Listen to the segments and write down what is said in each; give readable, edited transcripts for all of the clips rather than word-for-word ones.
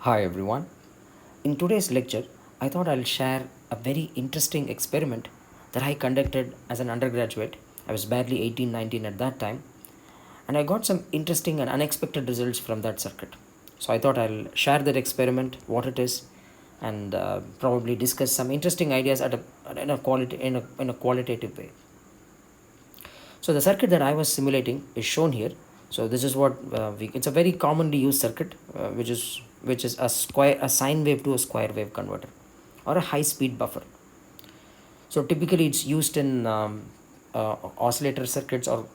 Hi everyone. In today's lecture, I thought I'll share a very interesting experiment that I conducted as an undergraduate. I was barely 18, 19 at that time, and I got some interesting and unexpected results from that circuit. So I thought I'll share that experiment, what it is, and probably discuss some interesting ideas in a qualitative way. So the circuit that I was simulating is shown here. So this is what it's a very commonly used circuit, which is a sine wave to a square wave converter, or a high speed buffer. So typically it's used in oscillator circuits, or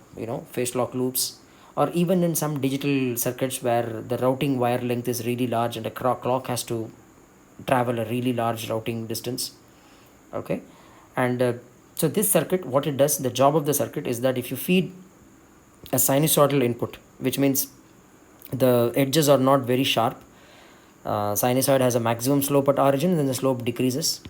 phase lock loops, or even in some digital circuits where the routing wire length is really large and a clock has to travel a really large routing distance. Okay, and so this circuit, what it does, the job of the circuit is that if you feed a sinusoidal input, which means the edges are not very sharp. Sinusoid has a maximum slope at origin, and then the slope decreases.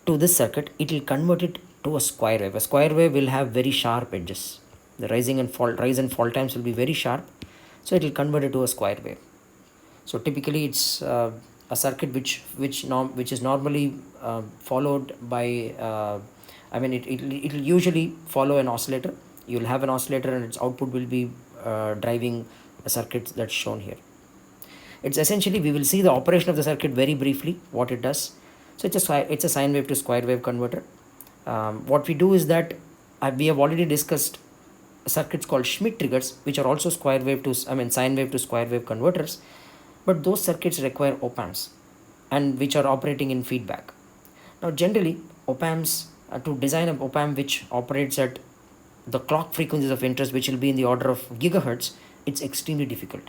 To this circuit, it will convert it to a square wave. A square wave will have very sharp edges. The rise and fall times will be very sharp, so it will convert it to a square wave. So typically, it's a circuit which is normally followed by. It will usually follow an oscillator. You will have an oscillator, and its output will be driving a circuit that's shown here. It's essentially, we will see the operation of the circuit very briefly, what it does. So it's a sine wave to square wave converter. What we do is that we have already discussed circuits called Schmitt triggers, which are also sine wave to square wave converters, but those circuits require op amps, and which are operating in feedback. Now generally, op amps, to design an op amp which operates at the clock frequencies of interest, which will be in the order of gigahertz, it's extremely difficult.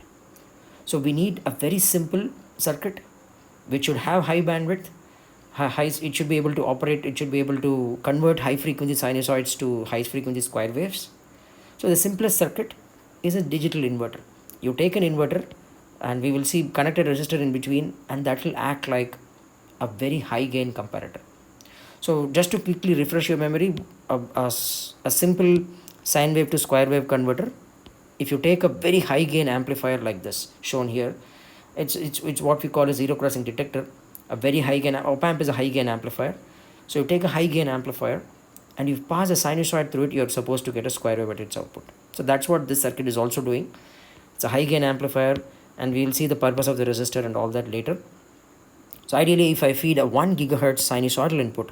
So we need a very simple circuit which should have high bandwidth. It should be able to operate, it should be able to convert high frequency sinusoids to high frequency square waves. So the simplest circuit is a digital inverter. You take an inverter, and we will see connected resistor in between, and that will act like a very high gain comparator. So just to quickly refresh your memory, a simple sine wave to square wave converter, if you take a very high gain amplifier like this shown here, it's what we call a zero crossing detector. A very high gain op amp is a high gain amplifier. So you take a high gain amplifier and you pass a sinusoid through it, you're supposed to get a square wave at its output. So that's what this circuit is also doing. It's a high gain amplifier, and we will see the purpose of the resistor and all that later. So ideally, if I feed a 1 gigahertz sinusoidal input,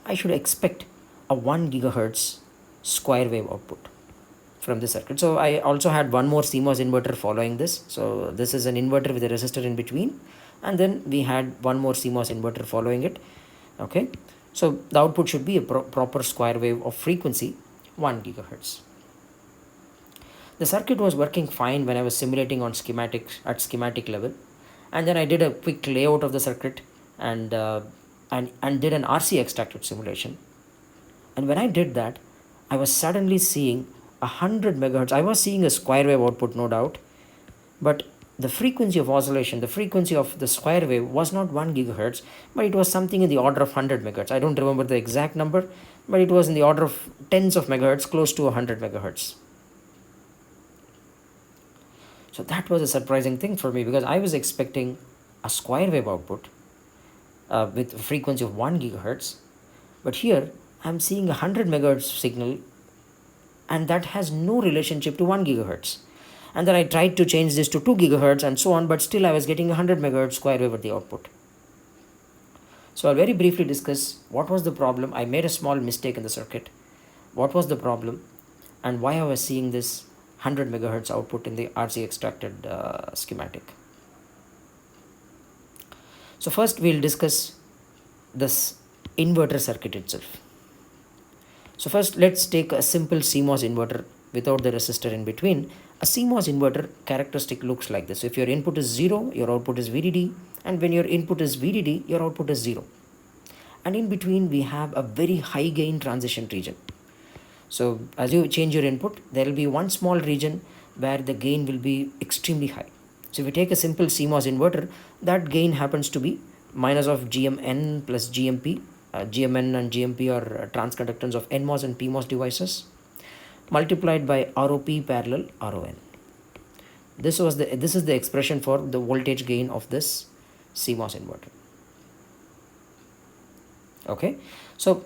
I should expect a 1 gigahertz square wave output from this circuit. So I also had one more CMOS inverter following this. So this is an inverter with a resistor in between, and then we had one more CMOS inverter following it. Okay, so the output should be a proper square wave of frequency 1 gigahertz. The circuit was working fine when I was simulating on schematic level, and then I did a quick layout of the circuit, and did an RC extracted simulation. And when I did that, I was suddenly seeing 100 megahertz. I was seeing a square wave output, no doubt, but the frequency of oscillation, the frequency of the square wave was not 1 gigahertz, but it was something in the order of 100 megahertz. I don't remember the exact number, but it was in the order of tens of megahertz, close to 100 megahertz. So that was a surprising thing for me, because I was expecting a square wave output with a frequency of 1 gigahertz, but here I'm seeing a 100 megahertz signal, and that has no relationship to 1 gigahertz. And then I tried to change this to 2 gigahertz and so on, but still I was getting 100 megahertz square wave at the output. So I'll very briefly discuss what was the problem. I made a small mistake in the circuit. What was the problem, and why I was seeing this 100 megahertz output in the RC extracted schematic. So first we'll discuss this inverter circuit itself. So first let's take a simple CMOS inverter without the resistor in between. A CMOS inverter characteristic looks like this. So if your input is 0, your output is VDD, and when your input is VDD, your output is 0. And in between we have a very high gain transition region. So as you change your input, there will be one small region where the gain will be extremely high. So if you take a simple CMOS inverter, that gain happens to be minus of GMN plus GMP. GMN and GMP are transconductance of NMOS and PMOS devices, multiplied by ROP parallel RON. This is the expression for the voltage gain of this CMOS inverter. Okay, so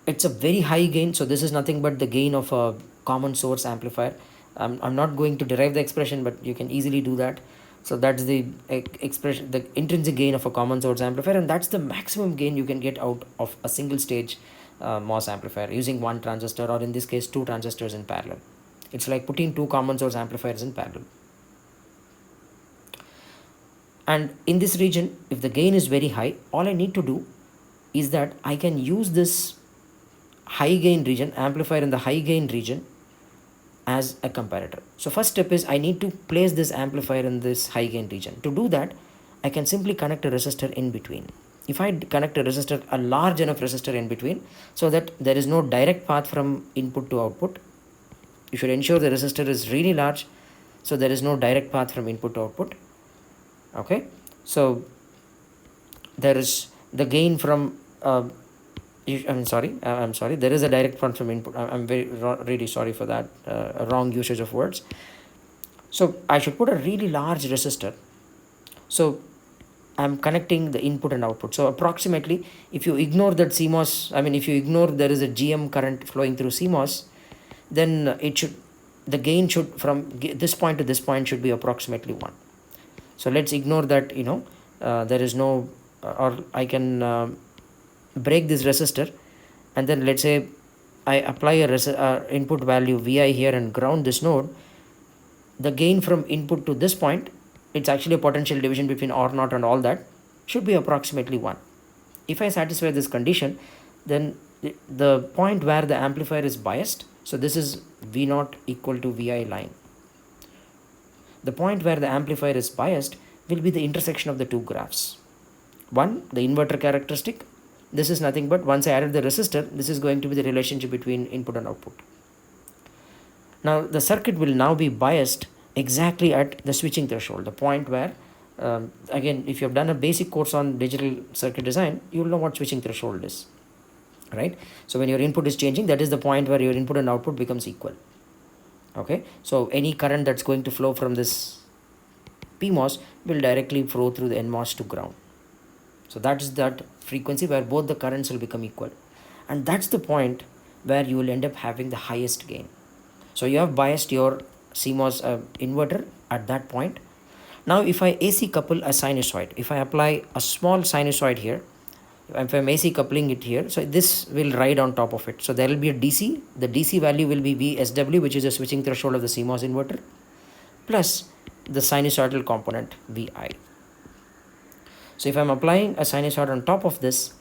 it's a very high gain. So this is nothing but the gain of a common source amplifier. I'm not going to derive the expression, but you can easily do that. So that's the expression, the intrinsic gain of a common source amplifier, and that's the maximum gain you can get out of a single stage MOS amplifier using one transistor, or in this case 2 transistors in parallel. It's like putting 2 common source amplifiers in parallel. And in this region, if the gain is very high, all I need to do is that I can use this high gain region, amplifier in the high gain region, as a comparator. So first step is I need to place this amplifier in this high gain region. To do that, I can simply connect a resistor in between. If I connect a resistor, a large enough resistor in between, so that there is no direct path from input to output. You should ensure the resistor is really large, so there is no direct path from input to output. Okay, so there is the gain from I'm sorry, there is a direct path from input. I'm really sorry for that wrong usage of words. So I should put a really large resistor. So I'm connecting the input and output. So approximately, if you ignore that CMOS, if you ignore there is a GM current flowing through CMOS, then the gain should, from this point to this point, should be approximately 1. So let's ignore that, there is no, or I can break this resistor, and then let's say I apply a input value Vi here and ground this node. The gain from input to this point, it's actually a potential division between R0 and all that, should be approximately 1. If I satisfy this condition, then the point where the amplifier is biased, so this is V0 equal to Vi line. The point where the amplifier is biased will be the intersection of the two graphs. One, the inverter characteristic. This is nothing but, once I added the resistor, this is going to be the relationship between input and output. Now the circuit will now be biased exactly at the switching threshold, the point where, again, if you have done a basic course on digital circuit design, you will know what switching threshold is, right? So when your input is changing, that is the point where your input and output becomes equal. Okay, so any current that's going to flow from this PMOS will directly flow through the NMOS to ground. So that is that frequency where both the currents will become equal, and that's the point where you will end up having the highest gain. So you have biased your CMOS inverter at that point. Now if I AC couple a sinusoid, if I apply a small sinusoid here, if I'm AC coupling it here, so this will ride on top of it. So there will be a DC. The DC value will be VSW, which is the switching threshold of the CMOS inverter, plus the sinusoidal component VI. So if I'm applying a sinusoid on top of this,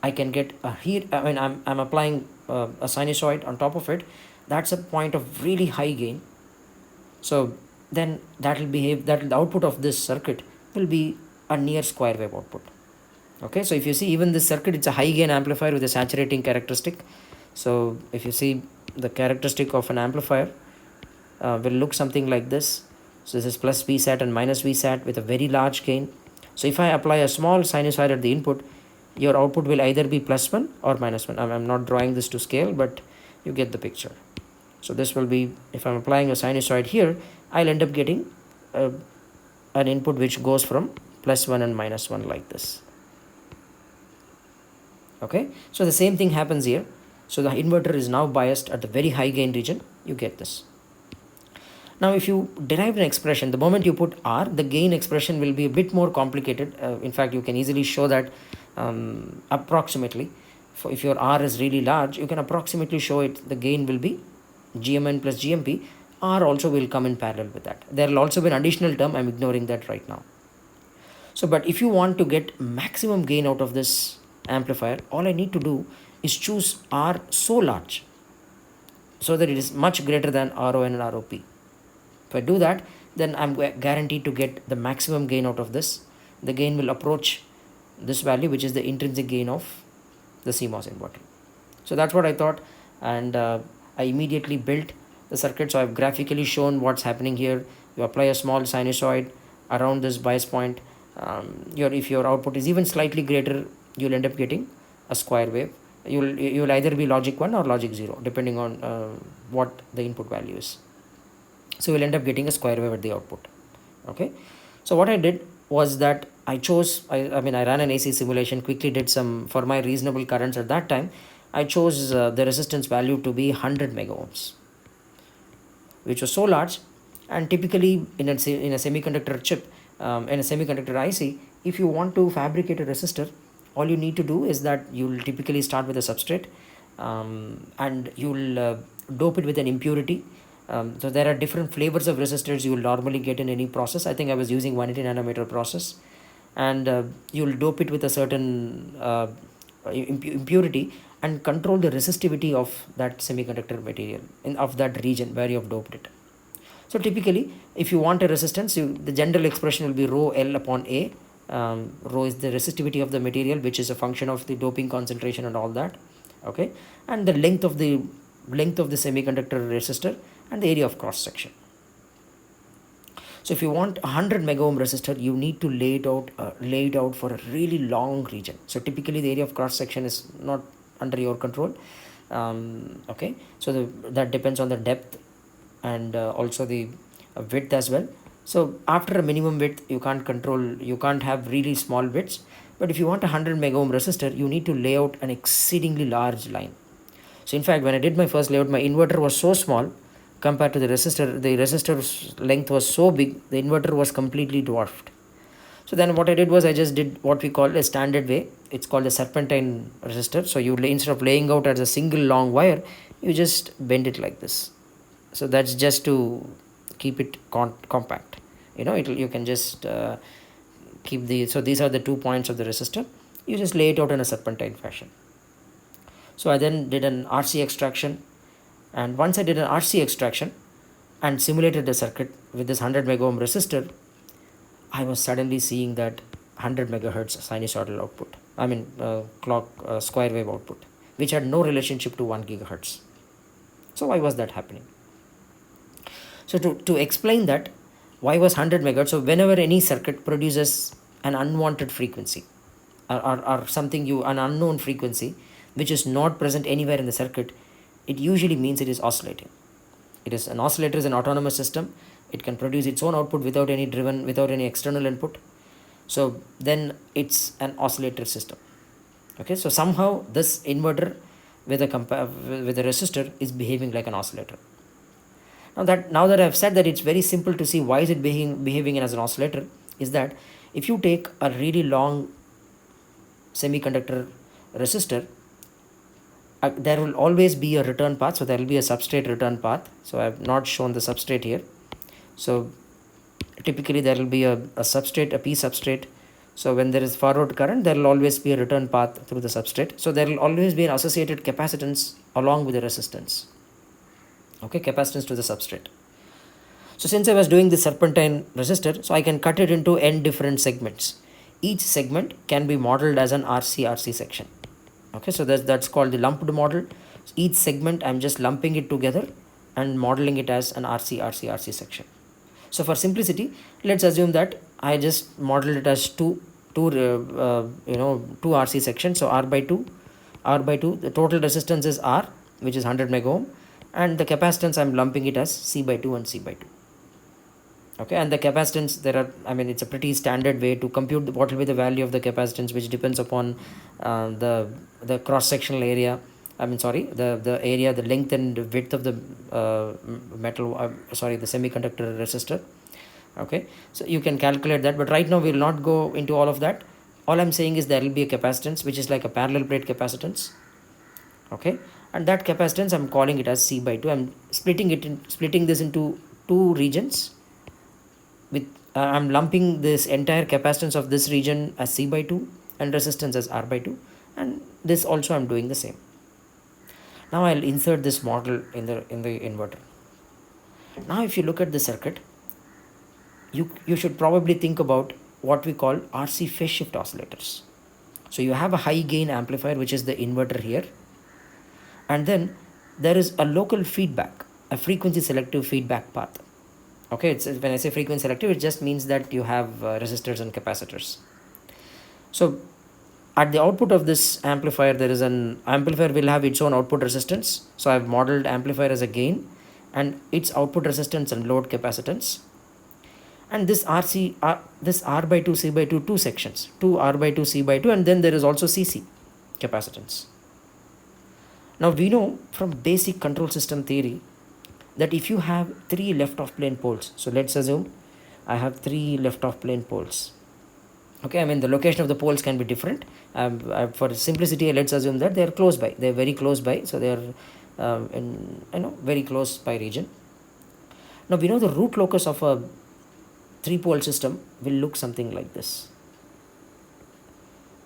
I can get I'm applying a sinusoid on top of it. That's a point of really high gain. So then the output of this circuit will be a near square wave output. Okay, so if you see, even this circuit, it's a high gain amplifier with a saturating characteristic. So if you see the characteristic of an amplifier will look something like this. So this is plus Vsat and minus Vsat with a very large gain. So if I apply a small sinusoid at the input, your output will either be plus 1 or minus 1. I'm not drawing this to scale, but you get the picture. So this will be, if I'm applying a sinusoid here, I'll end up getting an input which goes from plus 1 and minus 1 like this. Okay, so the same thing happens here. So the inverter is now biased at the very high gain region. You get this. Now if you derive an expression, the moment you put R, the gain expression will be a bit more complicated. In fact, you can easily show that approximately. If your R is really large, you can approximately show it. The gain will be GMN plus GMP. R also will come in parallel with that. There will also be an additional term. I'm ignoring that right now. So, but if you want to get maximum gain out of this amplifier, all I need to do is choose R so large so that it is much greater than RON and ROP. If I do that, then I'm guaranteed to get the maximum gain out of this. The gain will approach this value, which is the intrinsic gain of the CMOS inverter. So that's what I thought, and I immediately built the circuit. So I've graphically shown what's happening here. You apply a small sinusoid around this bias point. If your output is even slightly greater, you'll end up getting a square wave. You'll either be logic 1 or logic 0, depending on what the input value is. So we'll end up getting a square wave at the output. Okay, so what I did was that I chose, I mean, I ran an AC simulation, quickly did some, for my reasonable currents at that time, I chose the resistance value to be 100 mega ohms, which was so large. And typically in a semiconductor chip, in a semiconductor IC, if you want to fabricate a resistor, all you need to do is that you'll typically start with a substrate, and you'll dope it with an impurity. So there are different flavors of resistors you will normally get in any process. I think I was using 180 nanometer process, and you'll dope it with a certain impurity and control the resistivity of that semiconductor material of that region where you have doped it. So typically, if you want a resistance, the general expression will be rho L upon A. Rho is the resistivity of the material, which is a function of the doping concentration and all that. Okay, and the length of the semiconductor resistor and the area of cross section. So if you want a 100 mega ohm resistor, you need to lay it out for a really long region. So typically the area of cross section is not under your control. Okay, so that depends on the depth and also the width as well. So after a minimum width, you can't have really small widths. But if you want a 100 mega ohm resistor, you need to lay out an exceedingly large line. So in fact, when I did my first layout, my inverter was so small compared to the resistor's length was so big, the inverter was completely dwarfed. So then what I did was I just did what we call a standard way. It's called a serpentine resistor. So instead of laying out as a single long wire, you just bend it like this. So that's just to keep it compact. You can just keep so these are the 2 points of the resistor. You just lay it out in a serpentine fashion. So I then did an RC extraction, and once I did an RC extraction and simulated the circuit with this 100 mega ohm resistor, I was suddenly seeing that 100 megahertz sinusoidal output, clock square wave output, which had no relationship to 1 gigahertz. So why was that happening? So to explain that, why was 100 megahertz? So whenever any circuit produces an unwanted frequency or something an unknown frequency which is not present anywhere in the circuit, it usually means it is oscillating. An oscillator is an autonomous system. It can produce its own output without any external input. So then it's an oscillator system. Okay, so somehow this inverter with a resistor is behaving like an oscillator. Now that I've said that, it's very simple to see why is it behaving as an oscillator. Is that if you take a really long semiconductor resistor, there will always be a return path. So there will be a substrate return path. So I have not shown the substrate here. So typically there will be a substrate, a P substrate. So when there is forward current, there will always be a return path through the substrate. So there will always be an associated capacitance along with the resistance. Okay, capacitance to the substrate. So since I was doing the serpentine resistor, so I can cut it into n different segments. Each segment can be modeled as an RC section. Okay, so that's called the lumped model. Each segment I'm just lumping it together and modeling it as an RC section. So for simplicity, let's assume that I just modeled it as two RC sections. So R by 2, the total resistance is R, which is 100 mega ohm, and the capacitance I'm lumping it as C by 2 and C by 2. Okay, and the capacitance, it's a pretty standard way to compute what will be the value of the capacitance, which depends upon the cross sectional area. The area, the length and width of the the semiconductor resistor. Okay, so you can calculate that, but right now we will not go into all of that. All I'm saying is there will be a capacitance which is like a parallel plate capacitance. Okay, and that capacitance I'm calling it as C by 2. I'm splitting this into two regions. I'm lumping this entire capacitance of this region as C by 2 and resistance as R by 2, and this also I'm doing the same. Now I'll insert this model in the inverter. Now if you look at the circuit, you should probably think about what we call RC phase shift oscillators. So you have a high gain amplifier, which is the inverter here, and then there is a local feedback, a frequency selective feedback path. Okay, when I say frequency selective, it just means that you have resistors and capacitors. So at the output of this amplifier, there is an amplifier will have its own output resistance. So I've modeled amplifier as a gain, and its output resistance and load capacitance. And this this R by 2 C by 2 two sections, 2 R by 2 C by 2, and then there is also CC capacitance. Now we know from basic control system theory that if you have 3 left of plane poles, so let's assume I have 3 left of plane poles. Okay, I mean the location of the poles can be different. For simplicity, let's assume that they are close by. They are very close by, so they are in very close by region. Now we know the root locus of a 3-pole system will look something like this.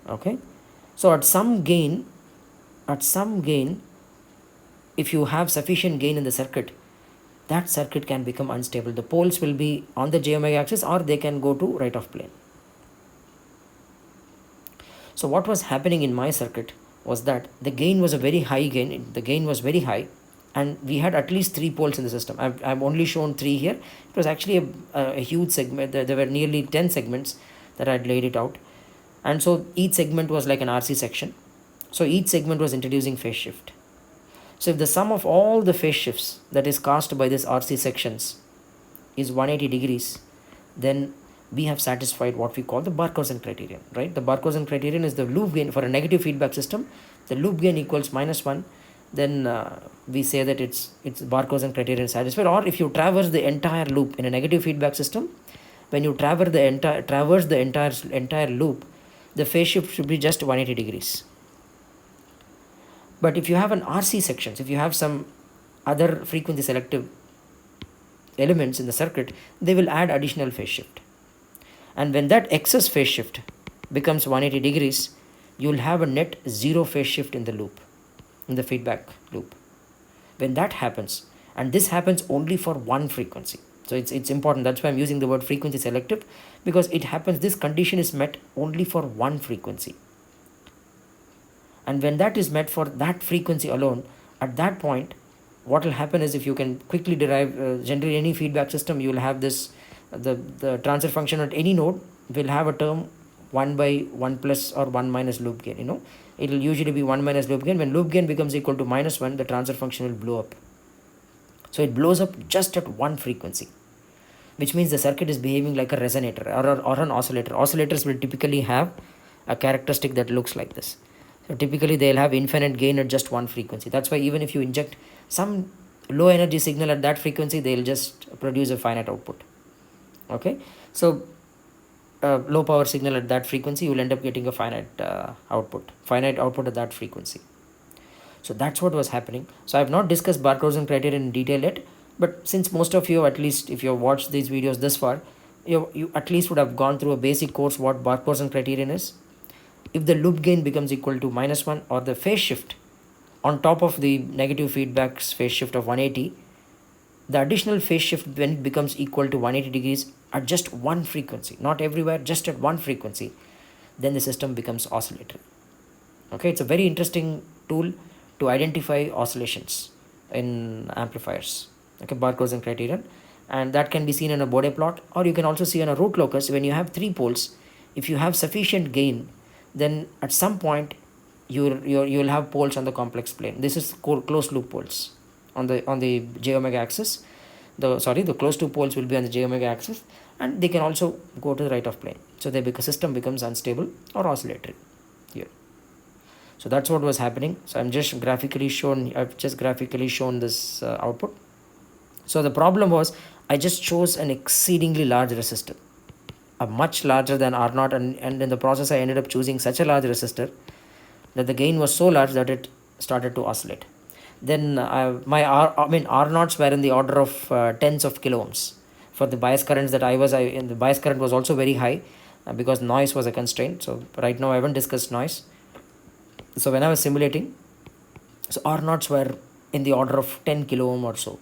Okay, so at some gain, if you have sufficient gain in the circuit, that circuit can become unstable. The poles will be on the j omega axis, or they can go to right of plane. So what was happening in my circuit was that the gain was a very high gain. The gain was very high, and we had at least 3 poles in the system. I've only shown 3 here. It was actually a huge segment. There were nearly 10 segments that I had laid it out, and so each segment was like an RC section. So each segment was introducing phase shift. So if the sum of all the phase shifts that is caused by this RC sections is 180 degrees, then we have satisfied what we call the Barkhausen criterion, right? The Barkhausen criterion is the loop gain for a negative feedback system. The loop gain equals -1. Then we say that it's Barkhausen criterion satisfied. Or if you traverse the entire loop in a negative feedback system, when you traverse the entire loop, the phase shift should be just 180 degrees. But if you have an RC sections, if you have some other frequency selective elements in the circuit, they will add additional phase shift. And when that excess phase shift becomes 180 degrees, you will have a net 0 phase shift in the loop, in the feedback loop. When that happens, and this happens only for one frequency. So it's important. That's why I'm using the word frequency selective, because it happens, this condition is met only for one frequency. And when that is met for that frequency alone, at that point, what will happen is, if you can quickly derive, generally any feedback system, you will have this, the transfer function at any node will have a term 1 by 1 plus or 1 minus loop gain. It will usually be 1 minus loop gain. When loop gain becomes equal to -1, the transfer function will blow up. So it blows up just at one frequency, which means the circuit is behaving like a resonator or an oscillator. Oscillators will typically have a characteristic that looks like this. So typically they'll have infinite gain at just one frequency. That's why even if you inject some low energy signal at that frequency, they'll just produce a finite output. Okay, so low power signal at that frequency, you will end up getting a finite output at that frequency. So that's what was happening. So I have not discussed Barkhausen criterion in detail yet, but since most of you, at least if you have watched these videos this far, you at least would have gone through a basic course what Barkhausen criterion is. If the loop gain becomes equal to -1, or the phase shift on top of the negative feedback's phase shift of 180, the additional phase shift when it becomes equal to 180 degrees at just one frequency, not everywhere, just at one frequency, then the system becomes oscillatory. Okay, it's a very interesting tool to identify oscillations in amplifiers. Okay, Barkhausen criterion, and that can be seen in a Bode plot, or you can also see on a root locus. When you have 3 poles, if you have sufficient gain, then at some point you'll have poles on the complex plane. This is closed loop poles on the j omega axis. The closed loop poles will be on the j omega axis, and they can also go to the right of plane. So the system becomes unstable or oscillatory here. So that's what was happening. So I've just graphically shown this output. So the problem was, I just chose an exceedingly large resistor, a much larger than R0, and in the process I ended up choosing such a large resistor that the gain was so large that it started to oscillate. Then my R0s were in the order of tens of kilo ohms. For the bias currents that the bias current was also very high because noise was a constraint. So right now I haven't discussed noise. So when I was simulating, so R0s were in the order of 10 kilo ohm or so.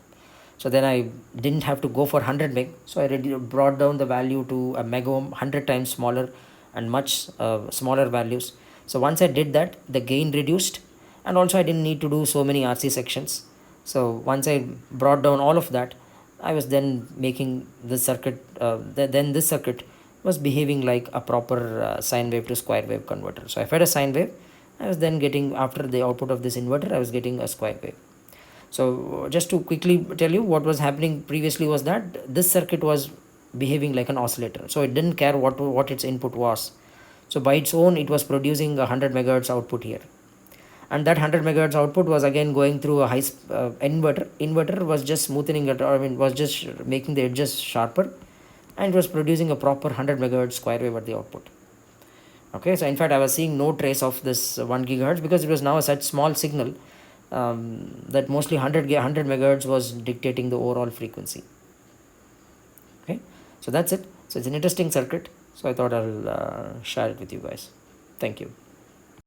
So then I didn't have to go for 100 meg. So I brought down the value to a mega ohm, 100 times smaller and much smaller values. So once I did that, the gain reduced, and also I didn't need to do so many RC sections. So once I brought down all of that, I was then making this circuit, then this circuit was behaving like a proper sine wave to square wave converter. So I fed a sine wave, I was then getting, after the output of this inverter, I was getting a square wave. So just to quickly tell you what was happening previously was that this circuit was behaving like an oscillator, so it didn't care what its input was. So by its own it was producing a 100 megahertz output here, and that 100 megahertz output was again going through a inverter was just smoothing it, or I mean was just making the edges sharper, and it was producing a proper 100 megahertz square wave at the output. Okay, so in fact I was seeing no trace of this 1 gigahertz because it was now a such small signal, that mostly 100 megahertz was dictating the overall frequency. Okay, so that's it. So it's an interesting circuit, so I thought I'll share it with you guys. Thank you.